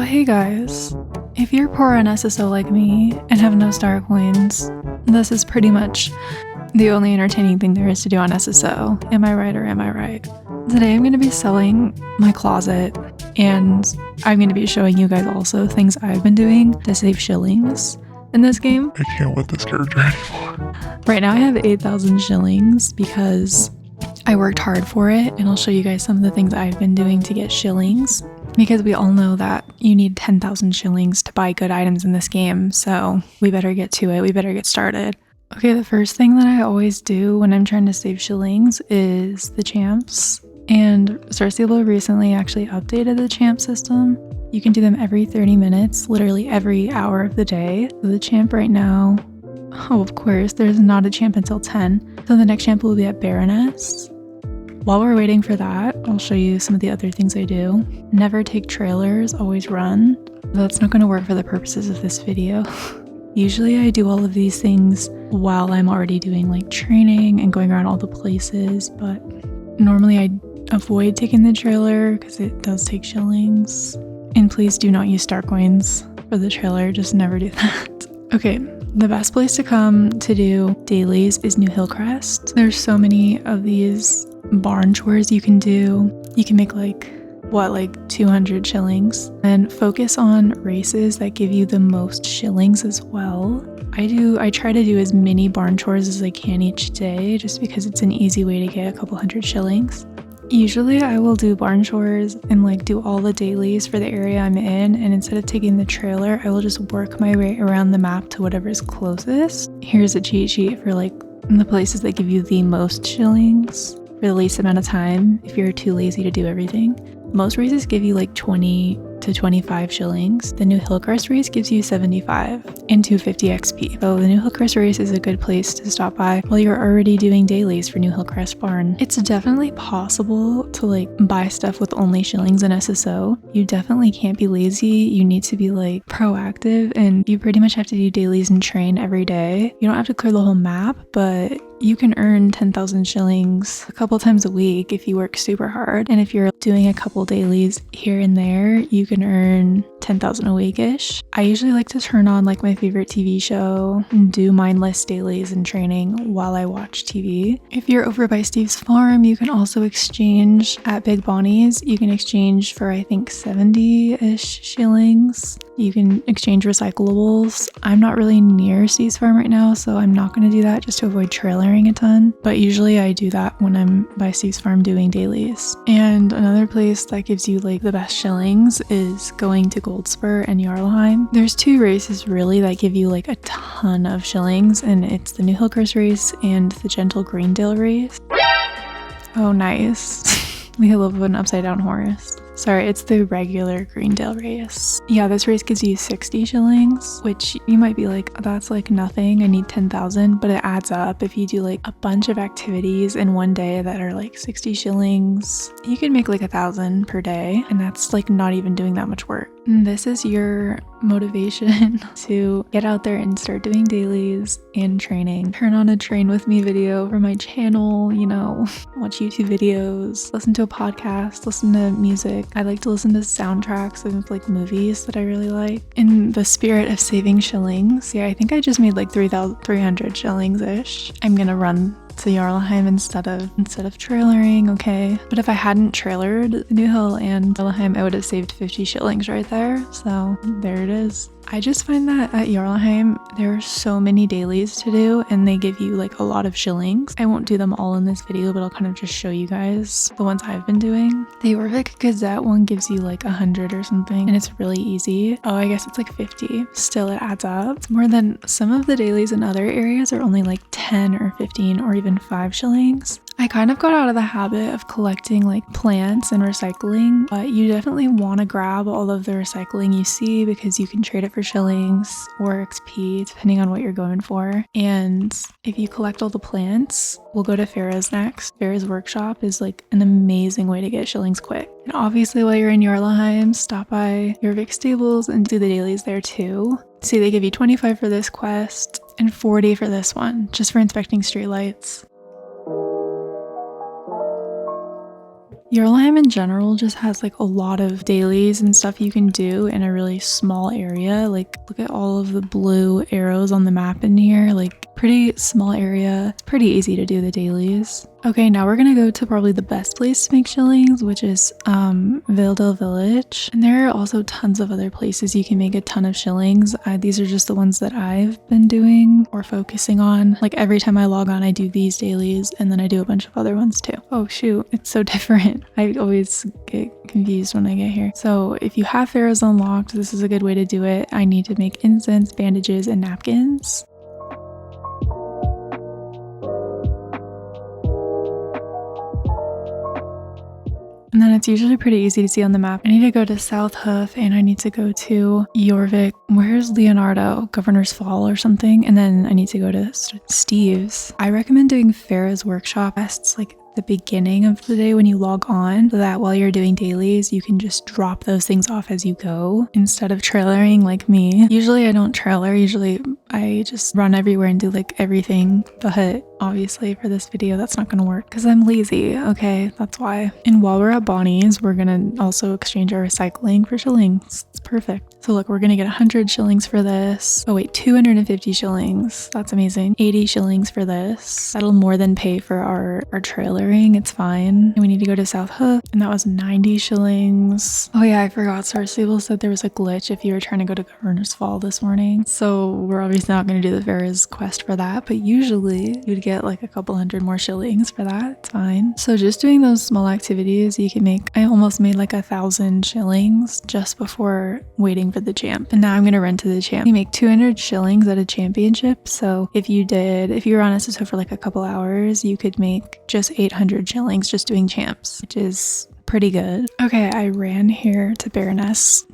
hey guys, if you're poor on SSO like me and have no star coins, this is pretty much the only entertaining thing there is to do on SSO. Am I right or am I right? Today I'm going to be selling my closet and I'm going to be showing you guys also things I've been doing to save shillings in this game. I can't with this character anymore. Right now I have 8,000 shillings because I worked hard for it, and I'll show you guys some of the things I've been doing to get shillings, because we all know that you need 10,000 shillings to buy good items in this game, so we better get to it, we better get started. Okay, the first thing that I always do when I'm trying to save shillings is the champs, and Star Stable recently actually updated the champ system. You can do them every 30 minutes, literally every hour of the day. So the champ right now, oh of course, there's not a champ until 10, so the next champ will be at Baroness. While we're waiting for that, I'll show you some of the other things I do. Never take trailers, always run. That's not going to work for the purposes of this video. Usually I do all of these things while I'm already doing like training and going around all the places, but normally I avoid taking the trailer because it does take shillings. And please do not use star coins for the trailer, just never do that. Okay, the best place to come to do dailies is New Hillcrest. There's so many of these barn chores you can do. You can make like 200 shillings, and focus on races that give you the most shillings as well. I try to do as many barn chores as I can each day, just because it's an easy way to get a couple hundred shillings. Usually I will do barn chores and like do all the dailies for the area I'm in, and instead of taking the trailer, I will just work my way around the map to whatever is closest. Here's a cheat sheet for like the places that give you the most shillings for the least amount of time if you're too lazy to do everything. Most races give you like 20 to 25 shillings. The New Hillcrest race gives you 75 and 250 XP. So the New Hillcrest race is a good place to stop by while you're already doing dailies for New Hillcrest Barn. It's definitely possible to like buy stuff with only shillings in SSO. You definitely can't be lazy. You need to be like proactive, and you pretty much have to do dailies and train every day. You don't have to clear the whole map, but you can earn 10,000 shillings a couple times a week if you work super hard. And if you're doing a couple dailies here and there, you can earn 10,000 a week-ish. I usually like to turn on like my favorite TV show and do mindless dailies and training while I watch TV. If you're over by Steve's farm, you can also exchange at Big Bonnie's. You can exchange for I think 70-ish shillings. You can exchange recyclables. I'm not really near Steve's farm right now, so I'm not going to do that just to avoid trailering a ton. But usually I do that when I'm by Steve's farm doing dailies. And another place that gives you like the best shillings is going to Goldspur and Jarlheim. There's two races really that give you like a ton of shillings, and it's the New Hillcrest race and the Gentle Greendale race. Oh nice. We love an upside down horse. Sorry, it's the regular Greendale race. Yeah, this race gives you 60 shillings, which you might be like, that's like nothing, I need 10,000, but it adds up. If you do like a bunch of activities in one day that are like 60 shillings, you can make like 1,000 per day, and that's like not even doing that much work. And this is your motivation to get out there and start doing dailies and training. Turn on a train with me video for my channel, you know, watch YouTube videos, listen to a podcast, listen to music. I like to listen to soundtracks of like movies that I really like. In the spirit of saving shillings, yeah, I think I just made like 300 shillings-ish. I'm gonna run to Jarlheim instead of trailering, okay? But if I hadn't trailered New Hill and Jarlheim, I would have saved 50 shillings right there. So there it is. I just find that at Jarlheim, there are so many dailies to do, and they give you like a lot of shillings. I won't do them all in this video, but I'll kind of just show you guys the ones I've been doing. The Jorvik Gazette one gives you like 100 or something, and it's really easy. Oh, I guess it's like 50. Still, it adds up. It's more than some of the dailies in other areas are only like 10 or 15 or even 5 shillings. I kind of got out of the habit of collecting like plants and recycling, but you definitely want to grab all of the recycling you see because you can trade it for shillings or XP depending on what you're going for. And if you collect all the plants, we'll go to Farah's next. Farah's workshop is like an amazing way to get shillings quick. And obviously while you're in Jarlheim, stop by Jorvik Stables and do the dailies there too. See, they give you 25 for this quest and 40 for this one, just for inspecting streetlights. Jotunheim in general just has like a lot of dailies and stuff you can do in a really small area. Like look at all of the blue arrows on the map in here, like pretty small area. It's pretty easy to do the dailies. Okay, now we're gonna go to probably the best place to make shillings, which is Vildel Village. And there are also tons of other places you can make a ton of shillings. These are just the ones that I've been doing or focusing on. Like every time I log on, I do these dailies and then I do a bunch of other ones too. Oh shoot, it's so different. I always get confused when I get here. So if you have pharaohs unlocked, this is a good way to do it. I need to make incense, bandages, and napkins. And then it's usually pretty easy to see on the map. I need to go to South Hoof and I need to go to Jorvik. Where's Leonardo? Governor's Fall or something. And then I need to go to Steve's. I recommend doing Pharaoh's Workshop quests like the beginning of the day when you log on, so that while you're doing dailies, you can just drop those things off as you go instead of trailering like me. Usually I don't trailer. Usually I just run everywhere and do like everything, but obviously for this video that's not gonna work because I'm lazy. Okay, that's why. And while we're at Bonnie's, we're gonna also exchange our recycling for shillings. It's perfect. So look, we're gonna get 100 shillings for this. Oh wait, 250 shillings. That's amazing. 80 shillings for this. That'll more than pay for our trailering. It's fine. And we need to go to South Hook, and that was 90 shillings. Oh yeah, I forgot. Star Stable said there was a glitch if you were trying to go to Governor's Fall this morning. So we're obviously not gonna do the Pharaoh's quest for that, but usually you'd get like a couple hundred more shillings for that. It's fine. So just doing those small activities, you can make, I almost made like 1,000 shillings just before waiting for the champ. And now I'm gonna run to the champ. You make 200 shillings at a championship. So if you were on SSO for like a couple hours, you could make just 800 shillings just doing champs, which is pretty good. Okay, I ran here to Baroness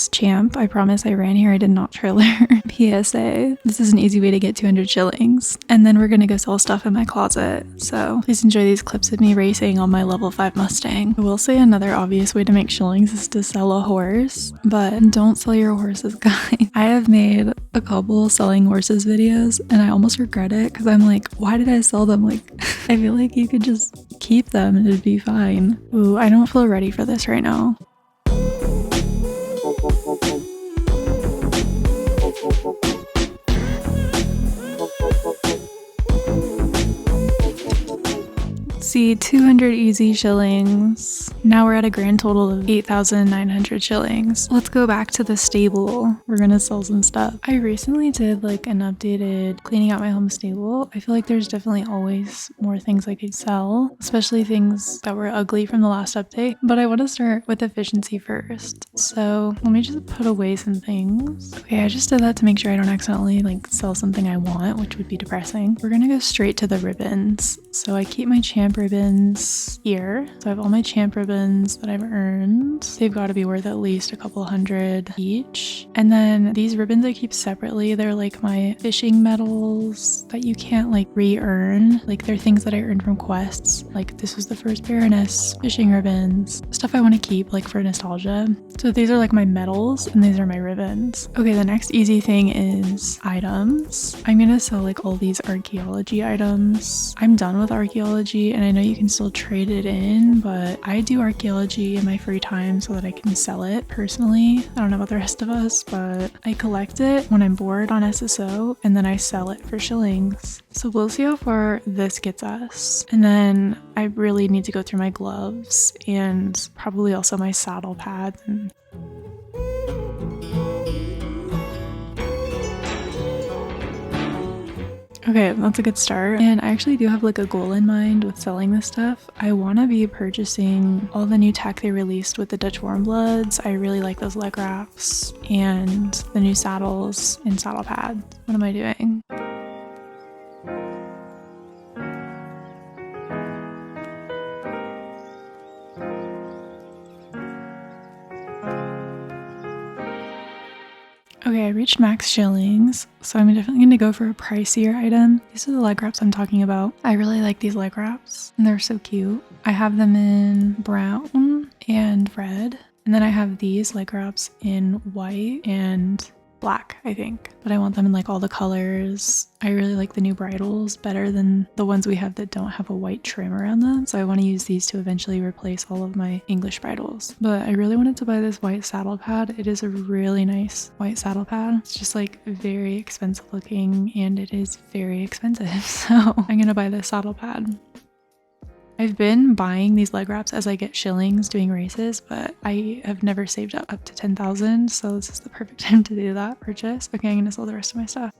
champ. I promise I ran here. I did not trailer. PSA. This is an easy way to get 200 shillings. And then we're gonna go sell stuff in my closet. So please enjoy these clips of me racing on my level 5 Mustang. I will say another obvious way to make shillings is to sell a horse, but don't sell your horses, guys. I have made a couple selling horses videos and I almost regret it because I'm like, why did I sell them? Like, I feel like you could just keep them and it'd be fine. Ooh, I don't feel ready for this right now. See, 200 easy shillings. Now we're at a grand total of 8,900 shillings. Let's go back to the stable. We're gonna sell some stuff. I recently did like an updated cleaning out my home stable. I feel like there's definitely always more things I could sell, especially things that were ugly from the last update. But I want to start with efficiency first. So let me just put away some things. Okay, I just did that to make sure I don't accidentally like sell something I want, which would be depressing. We're gonna go straight to the ribbons. So I keep my champ ribbons here. So I have all my champ ribbons that I've earned. They've got to be worth at least a couple hundred each. And then these ribbons I keep separately. They're like my fishing medals that you can't like re-earn. Like they're things that I earned from quests. Like this was the first Baroness fishing ribbons. Stuff I want to keep like for nostalgia. So these are like my medals and these are my ribbons. Okay, the next easy thing is items. I'm gonna sell like all these archaeology items. I'm done with archaeology and I know you can still trade it in, but I do archaeology in my free time so that I can sell it personally. I don't know about the rest of us, but I collect it when I'm bored on SSO and then I sell it for shillings. So we'll see how far this gets us. And then I really need to go through my gloves and probably also my saddle pads and okay, that's a good start. And I actually do have like a goal in mind with selling this stuff. I want to be purchasing all the new tech they released with the Dutch Warmbloods. I really like those leg wraps and the new saddles and saddle pads. What am I doing? Okay, I reached max shillings, so I'm definitely going to go for a pricier item. These are the leg wraps I'm talking about. I really like these leg wraps, and they're so cute. I have them in brown and red, and then I have these leg wraps in white and black, I think. But I want them in like all the colors. I really like the new bridles better than the ones we have that don't have a white trim around them. So I want to use these to eventually replace all of my English bridles. But I really wanted to buy this white saddle pad. It is a really nice white saddle pad. It's just like very expensive looking and it is very expensive. So I'm gonna buy this saddle pad. I've been buying these leg wraps as I get shillings doing races, but I have never saved up to 10,000, so this is the perfect time to do that purchase. Okay, I'm gonna sell the rest of my stuff.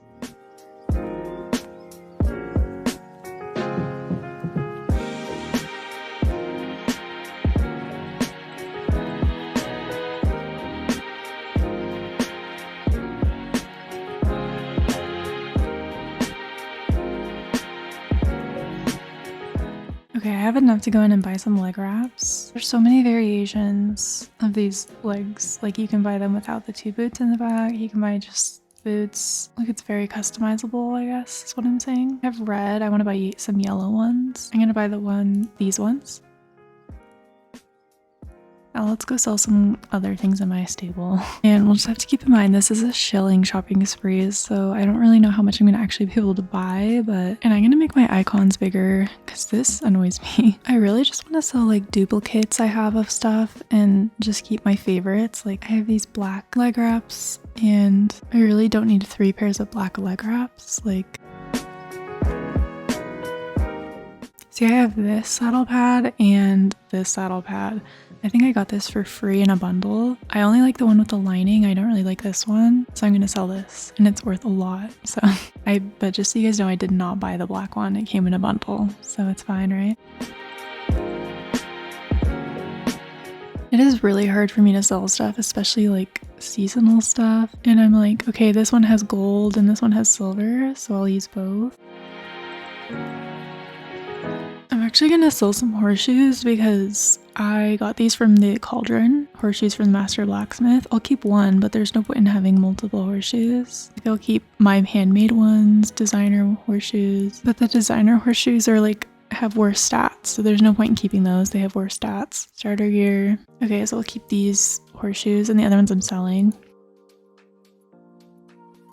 Okay, I have enough to go in and buy some leg wraps. There's so many variations of these legs. Like you can buy them without the 2 boots in the back. You can buy just boots. Like it's very customizable, I guess is what I'm saying. I have red. I want to buy some yellow ones. I'm gonna buy these ones. Now let's go sell some other things in my stable. And we'll just have to keep in mind this is a shilling shopping spree, so I don't really know how much I'm gonna actually be able to buy, and I'm gonna make my icons bigger because this annoys me. I really just want to sell like duplicates I have of stuff and just keep my favorites. Like I have these black leg wraps and I really don't need 3 pairs of black leg wraps. Like see, I have this saddle pad and this saddle pad. I think I got this for free in a bundle. I only like the one with the lining. I don't really like this one. So I'm gonna sell this and it's worth a lot. So but just so you guys know, I did not buy the black one. It came in a bundle, so it's fine, right? It is really hard for me to sell stuff, especially like seasonal stuff. And I'm like, okay, this one has gold and this one has silver, so I'll use both. I'm actually gonna sell some horseshoes because I got these from the Cauldron, horseshoes from the Master Blacksmith. I'll keep one, but there's no point in having multiple horseshoes. Like I'll keep my handmade ones, designer horseshoes, but the designer horseshoes are like have worse stats, so there's no point in keeping those. They have worse stats. Starter gear. Okay, so I'll keep these horseshoes and the other ones I'm selling.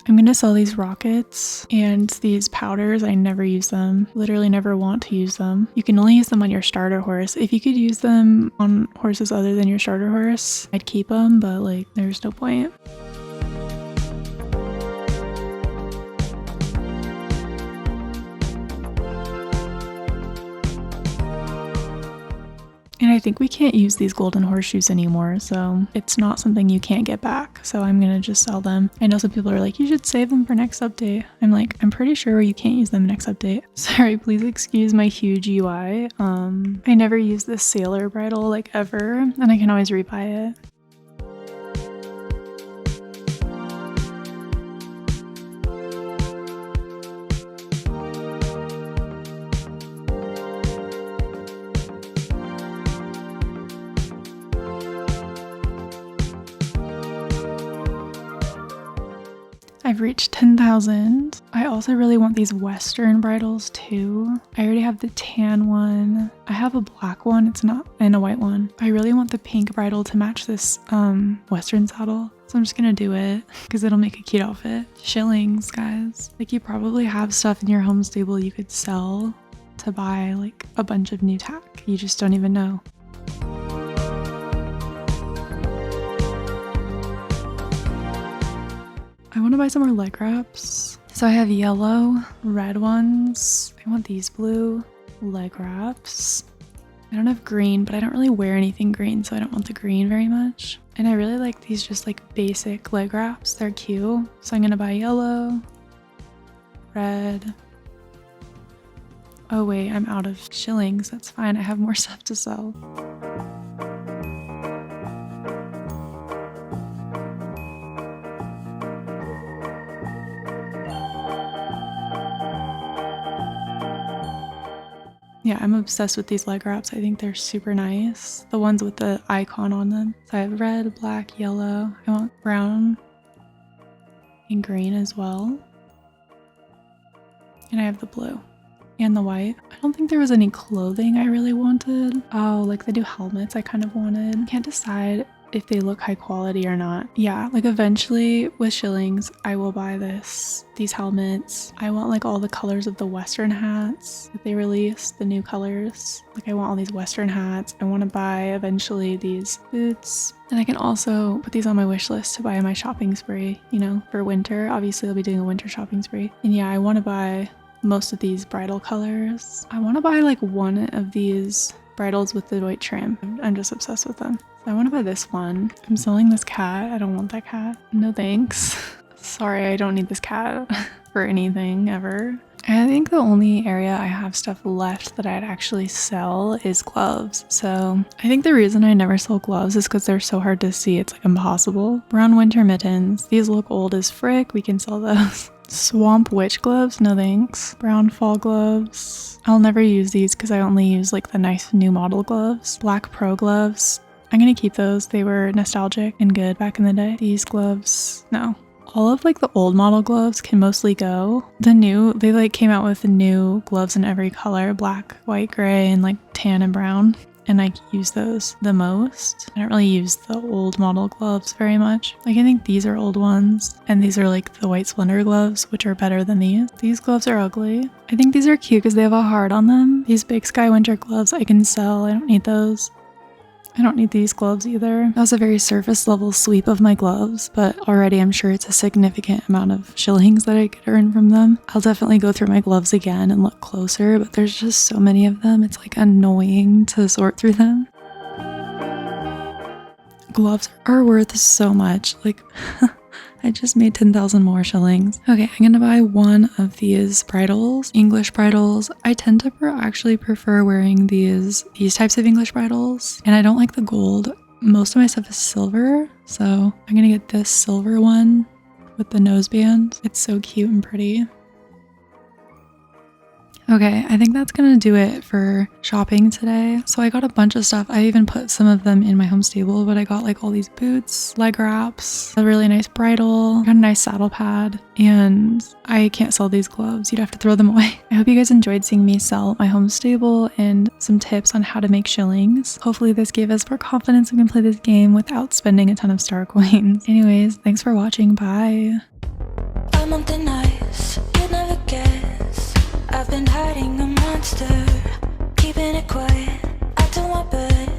I'm gonna sell these rockets and these powders. I never use them. Literally never want to use them. You can only use them on your starter horse. If you could use them on horses other than your starter horse, I'd keep them, but like there's no point. And I think we can't use these golden horseshoes anymore, so it's not something you can't get back. So I'm gonna just sell them. I know some people are like, you should save them for next update. I'm like, I'm pretty sure you can't use them next update. Sorry, please excuse my huge UI. I never use this sailor bridle like ever, and I can always rebuy it. I've reached 10,000. I also really want these Western bridles too. I already have the tan one. I have a black one, it's not, and a white one. I really want the pink bridle to match this Western saddle. So I'm just gonna do it because it'll make a cute outfit. Shillings, guys. Like you probably have stuff in your home stable you could sell to buy like a bunch of new tack. You just don't even know. I want to buy some more leg wraps. So I have yellow, red ones. I want these blue leg wraps. I don't have green, but I don't really wear anything green, so I don't want the green very much. And I really like these just like basic leg wraps. They're cute. So I'm gonna buy yellow, red. Oh wait, I'm out of shillings. That's fine. I have more stuff to sell. Yeah, I'm obsessed with these leg wraps. I think they're super nice. The ones with the icon on them. So I have red, black, yellow. I want brown and green as well. And I have the blue and the white. I don't think there was any clothing I really wanted. Oh, like the new helmets I kind of wanted. Can't decide if they look high quality or not. Yeah, like eventually with shillings, I will buy these helmets. I want like all the colors of the Western hats that they released, the new colors. Like I want all these Western hats. I want to buy eventually these boots. And I can also put these on my wish list to buy in my shopping spree, you know, for winter. Obviously I'll be doing a winter shopping spree. And yeah, I want to buy most of these bridle colors. I want to buy like one of these bridles with the white trim. I'm just obsessed with them. So I want to buy this one. I'm selling this cat. I don't want that cat. No thanks. Sorry, I don't need this cat for anything ever. I think the only area I have stuff left that I'd actually sell is gloves. So I think the reason I never sell gloves is because they're so hard to see. It's like impossible. Brown winter mittens. These look old as frick. We can sell those. Swamp witch gloves, no thanks. Brown fall gloves. I'll never use these because I only use like the nice new model gloves. Black pro gloves. I'm gonna keep those. They were nostalgic and good back in the day. These gloves, no. All of like the old model gloves can mostly go. They like came out with the new gloves in every color, black, white, gray, and like tan and brown. And I use those the most. I don't really use the old model gloves very much. Like I think these are old ones and these are like the white Splendor gloves, which are better than these. These gloves are ugly. I think these are cute because they have a heart on them. These Big Sky winter gloves I can sell. I don't need those. I don't need these gloves either. That was a very surface level sweep of my gloves, but already I'm sure it's a significant amount of shillings that I could earn from them. I'll definitely go through my gloves again and look closer, but there's just so many of them. It's like annoying to sort through them. Gloves are worth so much. Like I just made 10,000 more shillings. Okay, I'm gonna buy one of these bridles, English bridles. I tend to actually prefer wearing these types of English bridles, and I don't like the gold. Most of my stuff is silver, so I'm gonna get this silver one with the noseband. It's so cute and pretty. Okay, I think that's gonna do it for shopping today. So I got a bunch of stuff. I even put some of them in my home stable, but I got like all these boots, leg wraps, a really nice bridle, got a nice saddle pad, and I can't sell these gloves. You'd have to throw them away. I hope you guys enjoyed seeing me sell my home stable and some tips on how to make shillings. Hopefully this gave us more confidence we can play this game without spending a ton of star coins. Anyways, thanks for watching. Bye. I'm on thin ice, you'd never guess. I've been hiding a monster, keeping it quiet. I do my best.